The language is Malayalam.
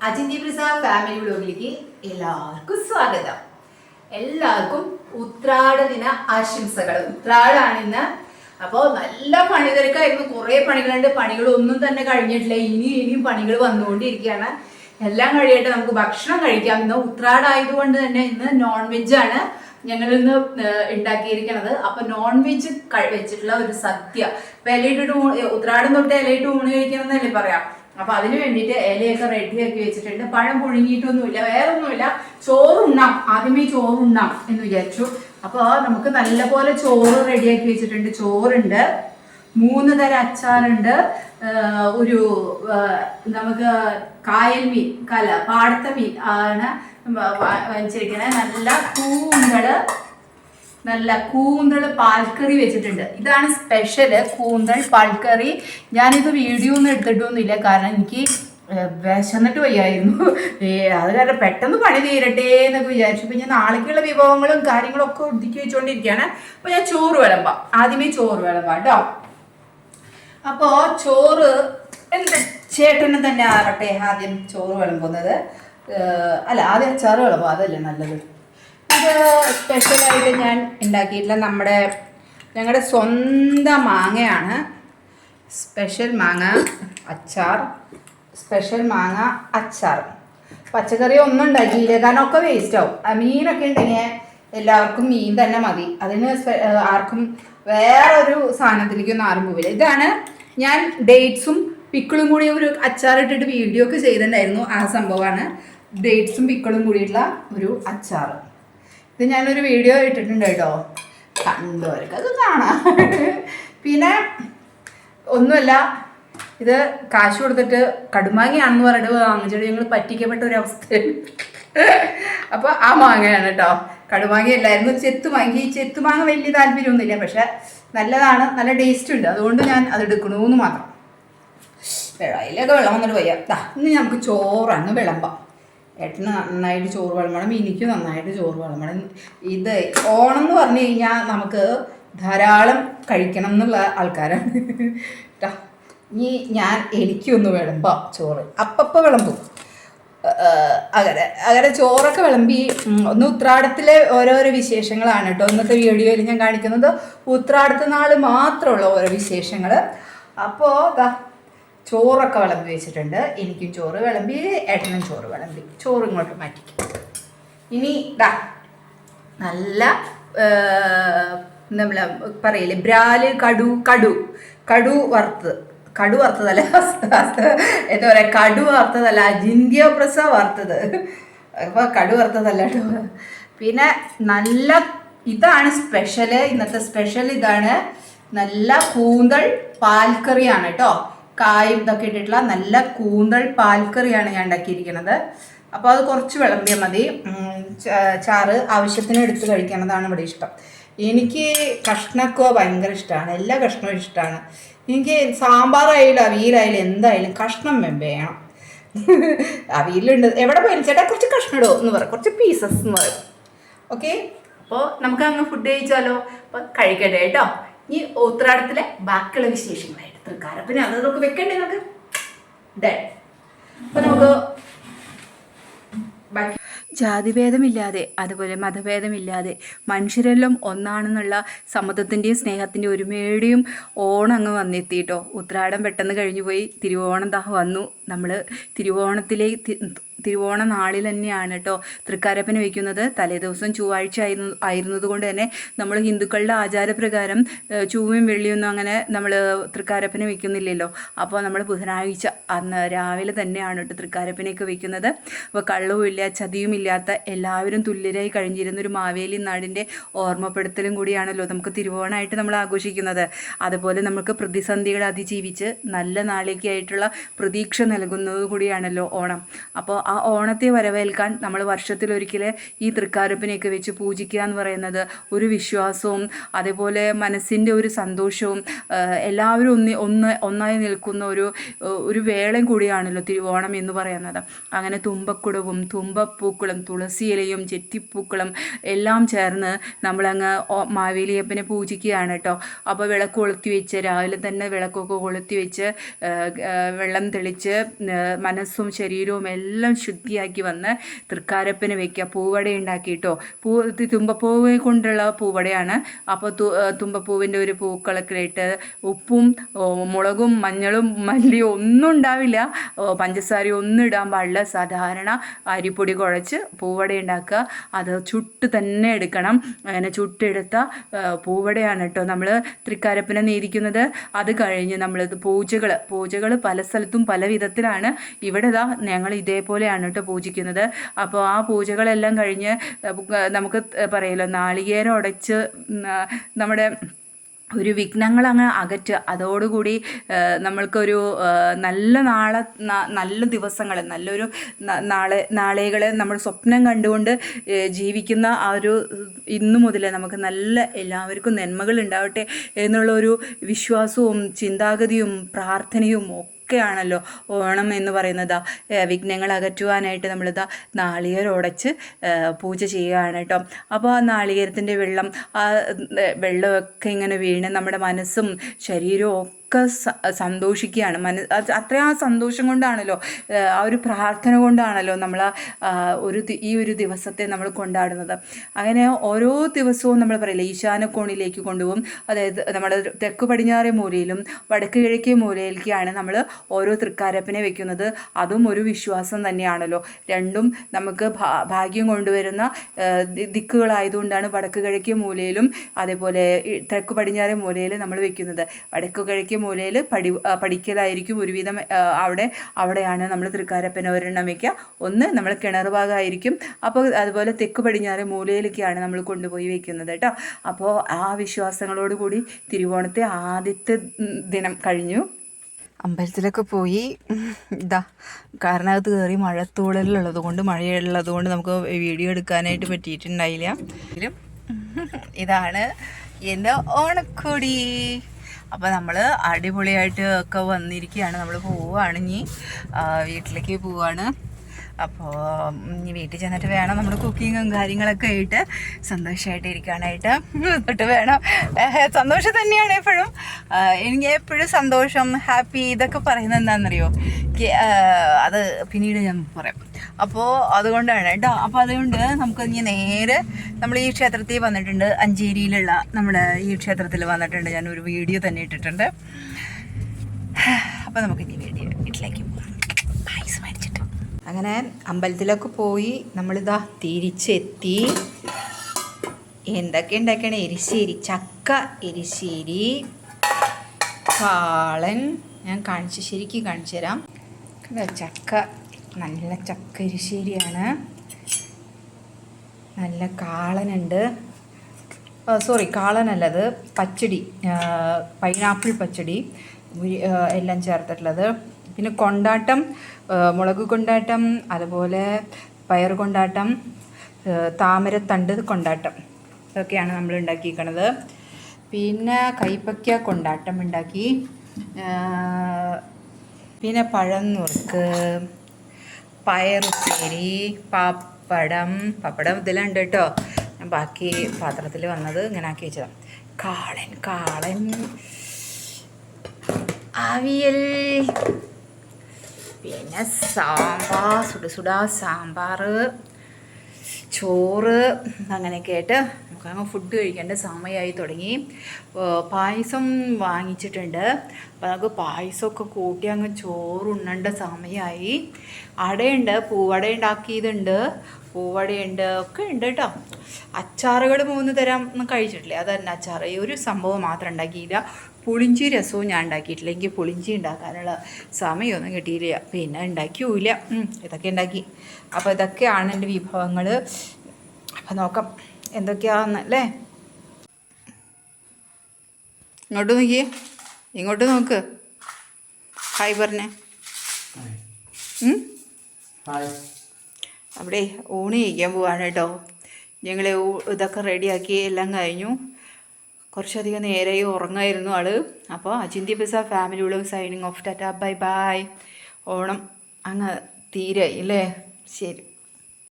അജിന്തി പ്രസാദ് ഫാമിലി വ്ലോഗിലേക്ക് എല്ലാവർക്കും സ്വാഗതം. എല്ലാവർക്കും ഉത്രാട ദിന ആശംസകൾ. ഉത്രാടാണ് ഇന്ന്. അപ്പോൾ നല്ല പണി തിരക്കായിരുന്നു. കുറേ പണികളുണ്ട്. പണികളൊന്നും തന്നെ കഴിഞ്ഞിട്ടില്ല. ഇനിയും പണികൾ വന്നുകൊണ്ടിരിക്കുകയാണ്. എല്ലാം കഴിയട്ടെ, നമുക്ക് ഭക്ഷണം കഴിക്കാം. ഇന്ന് ഉത്രാടായതുകൊണ്ട് തന്നെ ഇന്ന് നോൺ വെജ് ആണ് ഞങ്ങൾ ഇന്ന് ഉണ്ടാക്കിയിരിക്കണത്. അപ്പൊ നോൺ വെജ് വെച്ചിട്ടുള്ള ഒരു സദ്യ. ഇപ്പൊ ഇലയിട്ട് ഉത്രാടം തൊട്ട് ഇലയിട്ട് ഊണ് കഴിക്കണം എന്നല്ലേ പറയാം. അപ്പൊ അതിന് വേണ്ടിയിട്ട് ഇലയൊക്കെ റെഡിയാക്കി വെച്ചിട്ടുണ്ട്. പഴം പുഴുങ്ങിയിട്ടൊന്നുമില്ല, വേറെ ഒന്നുമില്ല. ചോറുണ്ണാം, ആദ്യമേ ചോറുണ്ണാം എന്ന് വിചാരിച്ചു. അപ്പൊ നമുക്ക് നല്ലപോലെ ചോറ് റെഡിയാക്കി വെച്ചിട്ടുണ്ട്. ചോറുണ്ട്, 3 തരം അച്ചാറുണ്ട്, ഒരു നമുക്ക് കായൽ മീൻ പാടത്തെ മീൻ ആണ് വാങ്ങിച്ചിരിക്കണേ. നല്ല കൂന്തള് പാൽക്കറി വെച്ചിട്ടുണ്ട്. ഇതാണ് സ്പെഷ്യല്, കൂന്തൾ പാൽക്കറി. ഞാനിത് വീഡിയോ ഒന്നും എടുത്തിട്ടൊന്നുമില്ല, കാരണം എനിക്ക് വിശന്നിട്ട് വയ്യായിരുന്നു. അത് കാരണം പെട്ടെന്ന് പണി തീരട്ടെ എന്നൊക്കെ വിചാരിച്ചു. ഇപ്പം ഞാൻ നാളേക്കുള്ള വിഭവങ്ങളും കാര്യങ്ങളും ഒക്കെ ഒതുക്കി വെച്ചുകൊണ്ടിരിക്കുകയാണ്. അപ്പോൾ ഞാൻ ചോറ് വിളമ്പാം. ആദ്യമേ ചോറ് വിളമ്പാം കേട്ടോ. അപ്പോൾ ചോറ് എൻ്റെ ചേട്ടന് തന്നെ ആവട്ടെ ആദ്യം ചോറ് വിളമ്പുന്നത്. അല്ല, ആദ്യം അച്ചാറ് വിളമ്പാം, അതല്ലേ നല്ലത്. ഇത് സ്പെഷ്യലായിട്ട് ഞാൻ ഉണ്ടാക്കിയിട്ടുള്ള ഞങ്ങളുടെ സ്വന്തം മാങ്ങയാണ്. സ്പെഷ്യൽ മാങ്ങ അച്ചാർ. പച്ചക്കറി ഒന്നും ഉണ്ടാക്കിയില്ല, കാരണം ഒക്കെ വേസ്റ്റ് ആവും. മീനൊക്കെ ഉണ്ടെങ്കിൽ എല്ലാവർക്കും മീൻ തന്നെ മതി. അതിന് ആർക്കും വേറൊരു സാധനത്തിലേക്കൊന്നും ആരും പോവില്ല. ഇതാണ് ഞാൻ ഡേറ്റ്സും പിക്കിളും കൂടി ഒരു അച്ചാറിട്ടിട്ട് വീഡിയോ ഒക്കെ ചെയ്തിട്ടുണ്ടായിരുന്നു. ആ സംഭവമാണ് ഡേറ്റ്സും പിക്കിളും കൂടിയിട്ടുള്ള ഒരു അച്ചാർ. ഇത് ഞാനൊരു വീഡിയോ ഇട്ടിട്ടുണ്ട് കേട്ടോ, കണ്ടവർക്ക് അത് കാണാം. പിന്നെ ഒന്നുമല്ല, ഇത് കാശ് കൊടുത്തിട്ട് കടുമാങ്ങയാണെന്ന് പറഞ്ഞിട്ട് വാങ്ങിച്ചിട്ട് ഞങ്ങൾ പറ്റിക്കപ്പെട്ട ഒരു അവസ്ഥയാണ്. അപ്പോൾ ആ മാങ്ങയാണ് കേട്ടോ, കടുമാങ്ങ അല്ലായിരുന്നു, ചെത്തുമാങ്ങ. ഈ ചെത്തുമാങ്ങ വലിയ താല്പര്യമൊന്നുമില്ല, പക്ഷെ നല്ലതാണ്, നല്ല ടേസ്റ്റ് ഉണ്ട്. അതുകൊണ്ട് ഞാൻ അത് എടുക്കണമെന്ന് മാത്രം. അതിലൊക്കെ വെള്ളം വന്നിട്ട് വയ്യ. ഇന്ന് നമുക്ക് ചോറാണ് വിളമ്പാം. ഏട്ടന് നന്നായിട്ട് ചോറ് വിളമ്പണം, എനിക്ക് നന്നായിട്ട് ചോറ് വിളമ്പണം. ഇത് ഓണം എന്ന് പറഞ്ഞു കഴിഞ്ഞാൽ നമുക്ക് ധാരാളം കഴിക്കണം എന്നുള്ള ആൾക്കാരാണ് കേട്ടോ. എനിക്കൊന്ന് വിളമ്പാം ചോറ്, അപ്പപ്പോൾ വിളമ്പും. അങ്ങനെ ചോറൊക്കെ വിളമ്പി. ഒന്ന് ഉത്രാടത്തിലെ ഓരോരോ വിശേഷങ്ങളാണ് കേട്ടോ ഇന്നത്തെ വീഡിയോയിൽ ഞാൻ കാണിക്കുന്നത്. ഉത്രാടത്തെ നാൾ മാത്രമുള്ള ഓരോ വിശേഷങ്ങൾ. അപ്പോൾ ചോറൊക്കെ വിളമ്പി വെച്ചിട്ടുണ്ട്. എനിക്കും ചോറ് വിളമ്പി, ഏട്ടനും ചോറ് വിളമ്പി. ചോറ് ഇങ്ങോട്ട് മാറ്റിക്കും. ഇനി നല്ല നമ്മൾ പറയില്ലേ ബ്രാല് കടു വറുത്തതല്ല, എന്താ പറയുക, കടു വറുത്തതല്ല, അജിന്ത്യ പ്രസാദ് വറുത്തത്. അപ്പോൾ കടു വറുത്തതല്ല കേട്ടോ. പിന്നെ ഇതാണ് സ്പെഷ്യല്. ഇന്നത്തെ സ്പെഷ്യൽ ഇതാണ്. നല്ല കൂന്തൾ പാൽക്കറിയാണ് കേട്ടോ. കായും ഇതൊക്കെ ഇട്ടിട്ടുള്ള നല്ല കൂന്തൾ പാൽക്കറിയാണ് ഞാൻ ഉണ്ടാക്കിയിരിക്കുന്നത്. അപ്പോൾ അത് കുറച്ച് വിളമ്പിയാൽ മതി. ചാറ് ആവശ്യത്തിന് എടുത്ത് കഴിക്കണതാണ് ഇവിടെ ഇഷ്ടം. എനിക്ക് കഷ്ണമൊക്കെ ഭയങ്കര ഇഷ്ടമാണ്, എല്ലാ കഷ്ണവും ഇഷ്ടമാണ്. എനിക്ക് സാമ്പാറായാലും അവിയലായാലും എന്തായാലും കഷ്ണം വേണം. അവിയലുണ്ട് എവിടെ പോയാലും ചേട്ടാ കുറച്ച് കഷ്ണം ഇടുമോ എന്ന് പറയും, കുറച്ച് പീസസ് എന്ന് പറയും. ഓക്കെ, അപ്പോൾ നമുക്ക് അങ്ങ് ഫുഡ് കഴിച്ചാലോ. അപ്പോൾ കഴിക്കട്ടെ കേട്ടോ. ഈ ഉത്രാടത്തിലെ ബാക്കിയുള്ള വിശേഷങ്ങളായിട്ട് തൃക്കാരപ്പന് അതൊക്കെ വെക്കണ്ടേ നമുക്ക്. അപ്പോൾ നമുക്ക് ജാതിഭേദമില്ലാതെ അതുപോലെ മതഭേദമില്ലാതെ മനുഷ്യരെല്ലാം ഒന്നാണെന്നുള്ള സമ്മതത്തിൻ്റെയും സ്നേഹത്തിൻ്റെയും ഒരുമയുടെയും ഓണം അങ്ങ് വന്നെത്തിയിട്ടോ. ഉത്രാടം പെട്ടെന്ന് കഴിഞ്ഞു പോയി. തിരുവോണം വന്നു. നമ്മൾ തിരുവോണ നാളിൽ തന്നെയാണ് കേട്ടോ തൃക്കാരപ്പന് വയ്ക്കുന്നത്. തലേദിവസം ചൊവ്വാഴ്ച ആയിരുന്നത് കൊണ്ട് തന്നെ നമ്മൾ ഹിന്ദുക്കളുടെ ആചാരപ്രകാരം ചൊവ്വയും വെള്ളിയൊന്നും അങ്ങനെ നമ്മൾ തൃക്കാരപ്പന് വയ്ക്കുന്നില്ലല്ലോ. അപ്പോൾ നമ്മൾ ബുധനാഴ്ച അന്ന് രാവിലെ തന്നെയാണ് കേട്ടോ തൃക്കാരപ്പനെയൊക്കെ വയ്ക്കുന്നത്. അപ്പോൾ കള്ളവുമില്ല ചതിയുമില്ലാത്ത എല്ലാവരും തുല്യരായി കഴിഞ്ഞിരുന്നൊരു മാവേലി നാടിൻ്റെ ഓർമ്മപ്പെടുത്തലും കൂടിയാണല്ലോ നമുക്ക് തിരുവോണമായിട്ട് നമ്മൾ ആഘോഷിക്കുന്നത്. അതുപോലെ നമുക്ക് പ്രതിസന്ധികളെ അതിജീവിച്ച് നല്ല നാളേക്കായിട്ടുള്ള പ്രതീക്ഷ നൽകുന്നത് കൂടിയാണല്ലോ ഓണം. അപ്പോൾ ആ ഓണത്തെ വരവേൽക്കാൻ നമ്മൾ വർഷത്തിലൊരിക്കൽ ഈ തൃക്കാരപ്പനെയൊക്കെ വെച്ച് പൂജിക്കുക എന്ന് പറയുന്നത് ഒരു വിശ്വാസവും അതേപോലെ മനസ്സിൻ്റെ ഒരു സന്തോഷവും എല്ലാവരും ഒന്നായി നിൽക്കുന്ന ഒരു വേളയും കൂടിയാണല്ലോ തിരുവോണം എന്ന് പറയുന്നത്. അങ്ങനെ തുമ്പക്കുടവും തുമ്പപ്പൂക്കളും തുളസിയിലയും ചെത്തിപ്പൂക്കളും എല്ലാം ചേർന്ന് നമ്മളങ്ങ് മാവേലിയപ്പനെ പൂജിക്കുകയാണ് കേട്ടോ. അപ്പോൾ വിളക്ക് കൊളുത്തി വെച്ച് രാവിലെ തന്നെ വിളക്കൊക്കെ കൊളുത്തി വെച്ച് വെള്ളം തെളിച്ച് മനസ്സും ശരീരവും എല്ലാം ശുദ്ധിയാക്കി വന്ന് തൃക്കാരപ്പന് വെക്കുക. പൂവട ഉണ്ടാക്കിയിട്ടോ, തുമ്പപ്പൂവ് കൊണ്ടുള്ള പൂവടയാണ്. അപ്പോൾ തുമ്പപ്പൂവിൻ്റെ ഒരു പൂക്കളൊക്കെ ഇട്ട് ഉപ്പും മുളകും മഞ്ഞളും മല്ലിയും ഒന്നും ഉണ്ടാവില്ല, പഞ്ചസാരയും ഒന്നും ഇടാൻ പാടില്ല. സാധാരണ അരിപ്പൊടി കുഴച്ച് പൂവട ഉണ്ടാക്കുക. അത് ചുട്ട് തന്നെ എടുക്കണം. അങ്ങനെ ചുട്ടെടുത്ത പൂവടയാണ് കേട്ടോ നമ്മൾ തൃക്കാരപ്പനെ നേദിക്കുന്നത്. അത് കഴിഞ്ഞ് നമ്മളിത് പൂജകൾ പല സ്ഥലത്തും പല വിധത്തിലാണ്. ഇവിടെ ഞങ്ങൾ ഇതേപോലെയാണ് കേട്ടോ പൂജിക്കുന്നത്. അപ്പോൾ ആ പൂജകളെല്ലാം കഴിഞ്ഞ് നമുക്ക് പറയല്ലോ നാളികേരം ഉടച്ച് നമ്മുടെ ഒരു വിഘ്നങ്ങൾ അങ്ങ് അകറ്റുക. അതോടുകൂടി നമ്മൾക്കൊരു നല്ല ദിവസങ്ങൾ, നല്ലൊരു നാളെകളെ നമ്മൾ സ്വപ്നം കണ്ടുകൊണ്ട് ജീവിക്കുന്ന ആ ഒരു ഇന്നു മുതലേ നമുക്ക് എല്ലാവർക്കും നന്മകൾ ഉണ്ടാവട്ടെ എന്നുള്ളൊരു വിശ്വാസവും ചിന്താഗതിയും പ്രാർത്ഥനയും ഒക്കെയാണല്ലോ ഓണം എന്ന് പറയുന്നത്. വിഘ്നങ്ങൾ അകറ്റുവാനായിട്ട് നമ്മളിതാ നാളികേരം ഉടച്ച് പൂജ ചെയ്യുകയാണ് കേട്ടോ. അപ്പോൾ ആ നാളികേരത്തിൻ്റെ വെള്ളമൊക്കെ ഇങ്ങനെ വീണ് നമ്മുടെ മനസ്സും ശരീരവും ഒക്കെ സന്തോഷിക്കുകയാണ്. അത്രയും ആ സന്തോഷം കൊണ്ടാണല്ലോ, ആ ഒരു പ്രാർത്ഥന കൊണ്ടാണല്ലോ നമ്മൾ ഈ ഒരു ദിവസത്തെ നമ്മൾ കൊണ്ടാടുന്നത്. അങ്ങനെ ഓരോ ദിവസവും നമ്മൾ പറയില്ല ഈശാനക്കോണിലേക്ക് കൊണ്ടുപോകും. അതായത് നമ്മുടെ തെക്ക് പടിഞ്ഞാറേ മൂലയിലും വടക്ക് കിഴക്കേ മൂലയിലേക്കാണ് നമ്മൾ ഓരോ തൃക്കാരപ്പനെ വെക്കുന്നത്. അതും ഒരു വിശ്വാസം തന്നെയാണല്ലോ. രണ്ടും നമുക്ക് ഭാഗ്യം കൊണ്ടുവരുന്ന ദിക്കുകളായതുകൊണ്ടാണ് വടക്ക് കിഴക്കേ മൂലയിലും അതേപോലെ തെക്ക് പടിഞ്ഞാറേ മൂലയിൽ നമ്മൾ വെക്കുന്നത്. വടക്ക് കിഴക്കേ മൂലയിൽ പഠിക്കലായിരിക്കും ഒരുവിധം. അവിടെയാണ് നമ്മൾ തൃക്കാരപ്പനെ ഒരെണ്ണം വയ്ക്കുക. ഒന്ന് നമ്മൾ കിണർ ഭാഗമായിരിക്കും. അപ്പോൾ അതുപോലെ തെക്ക് പടിഞ്ഞാറ് മൂലയിലേക്കാണ് നമ്മൾ കൊണ്ടുപോയി വെക്കുന്നത് കേട്ടോ. അപ്പോൾ ആ വിശ്വാസങ്ങളോടുകൂടി തിരുവോണത്തെ ആദ്യത്തെ ദിനം കഴിഞ്ഞു. അമ്പലത്തിലൊക്കെ പോയി കാരണത്ത് കയറി മഴത്തൂളലുള്ളത് കൊണ്ട് നമുക്ക് വീഡിയോ എടുക്കാനായിട്ട് പറ്റിയിട്ടുണ്ടായില്ല. ഇതാണ് എൻ്റെ ഓണക്കോടി. അപ്പോൾ നമ്മൾ അടിപൊളിയായിട്ട് ഒക്കെ വന്നിരിക്കുകയാണ്. നമ്മൾ പോവുകയാണ്, ഇനി വീട്ടിലേക്ക് പോവുകയാണ്. അപ്പോൾ ഇനി വീട്ടിൽ ചെന്നിട്ട് വേണം നമ്മൾ കുക്കിങ്ങും കാര്യങ്ങളൊക്കെ ആയിട്ട് സന്തോഷമായിട്ട് ഇരിക്കാനായിട്ട്. തൊട്ട് വേണം, സന്തോഷം തന്നെയാണ് എപ്പോഴും. എനിക്ക് എപ്പോഴും സന്തോഷം, ഹാപ്പി ഇതൊക്കെ പറയുന്നത് എന്താണെന്നറിയോ, അത് പിന്നീട് ഞാൻ പറയാം. അപ്പോൾ അതുകൊണ്ടാണ് കേട്ടോ. അപ്പോൾ അതുകൊണ്ട് നമുക്ക് ഇനി നേരെ നമ്മൾ ഈ ക്ഷേത്രത്തിൽ വന്നിട്ടുണ്ട്. അഞ്ചേരിയിലുള്ള നമ്മുടെ ഈ ക്ഷേത്രത്തിൽ വന്നിട്ടുണ്ട്. ഞാനൊരു വീഡിയോ തന്നെ ഇട്ടിട്ടുണ്ട്. അപ്പോൾ നമുക്ക് ഇനി വീട്ടിലേക്ക് പോകാം. പൈസ മേടിച്ചിട്ട് അങ്ങനെ അമ്പലത്തിലൊക്കെ പോയി നമ്മളിതാ തിരിച്ചെത്തി. എന്തൊക്കെ ഉണ്ടാക്കിയാണ്? എരിശ്ശേരി, ചക്ക എരിശ്ശേരി, കാളൻ. ഞാൻ ശരിക്കും കാണിച്ചു തരാം. ചക്ക, നല്ല ചക്ക എരിശ്ശേരിയാണ്. നല്ല കാളനുണ്ട്. കാളനല്ലത് പച്ചടി, പൈനാപ്പിൾ പച്ചടി എല്ലാം ചേർത്തിട്ടുള്ളത്. പിന്നെ കൊണ്ടാട്ടം, മുളക് കൊണ്ടാട്ടം, അതുപോലെ പയർ കൊണ്ടാട്ടം, താമരത്തണ്ട് കൊണ്ടാട്ടം, ഇതൊക്കെയാണ് നമ്മൾ ഉണ്ടാക്കിയിരിക്കണത്. പിന്നെ കൈപ്പയ്ക്ക കൊണ്ടാട്ടം ഉണ്ടാക്കി. പിന്നെ പഴം നുറുക്ക്, പയറുപ്പേരി, പപ്പടം ഇതെല്ലാം ഉണ്ട് കേട്ടോ. ഞാൻ ബാക്കി പാത്രത്തിൽ വന്നത് ഇങ്ങനെ ആക്കി വെച്ചതാണ്. കാളൻ, അവിയൽ, പിന്നെ സാമ്പാർ, സുടാ സാമ്പാർ, ചോറ്, അങ്ങനെയൊക്കെ ആയിട്ട് നമുക്കങ്ങ് ഫുഡ് കഴിക്കേണ്ട സമയമായി തുടങ്ങി. പായസം വാങ്ങിച്ചിട്ടുണ്ട്. അപ്പോൾ നമുക്ക് പായസമൊക്കെ കൂട്ടി അങ്ങ് ചോറുണ്ണേണ്ട സമയമായി. അടയുണ്ട്, പൂവട ഉണ്ടാക്കിയതുണ്ട്, പൂവടയുണ്ട്, ഒക്കെ ഉണ്ട് കേട്ടോ. അച്ചാറുകൾ 3 തരം ഒന്നും കഴിച്ചിട്ടില്ല. അതന്നെ അച്ചാർ, ഈ ഒരു സംഭവം മാത്രം ഉണ്ടാക്കിയില്ല. പുളിഞ്ചി രസവും ഞാൻ ഉണ്ടാക്കിയിട്ടില്ല. എനിക്ക് പുളിഞ്ചി ഉണ്ടാക്കാനുള്ള സമയമൊന്നും കിട്ടിയില്ല, പിന്നെ ഉണ്ടാക്കിയില്ല. ഇതൊക്കെ ഉണ്ടാക്കി. അപ്പോൾ ഇതൊക്കെയാണ് എൻ്റെ വിഭവങ്ങൾ. അപ്പോൾ നോക്കാം എന്തൊക്കെയാണെന്ന് അല്ലേ. ഇങ്ങോട്ട് നോക്ക്. ഹായ് പറഞ്ഞേ. അവിടെ ഊണ് കഴിക്കാൻ പോവാണ് കേട്ടോ. ഞങ്ങൾ ഇതൊക്കെ റെഡിയാക്കി എല്ലാം കഴിഞ്ഞു. കുറച്ചധികം നേരമായി ഉറങ്ങായിരുന്നു ആള്. അപ്പോൾ അചിന്ത്യ പിസ ഫാമിലിയോട് സൈനിങ് ഓഫ്. ടാറ്റാ ബൈ ബൈ. ഓണം അങ്ങ് തീരായി അല്ലേ? ശരി.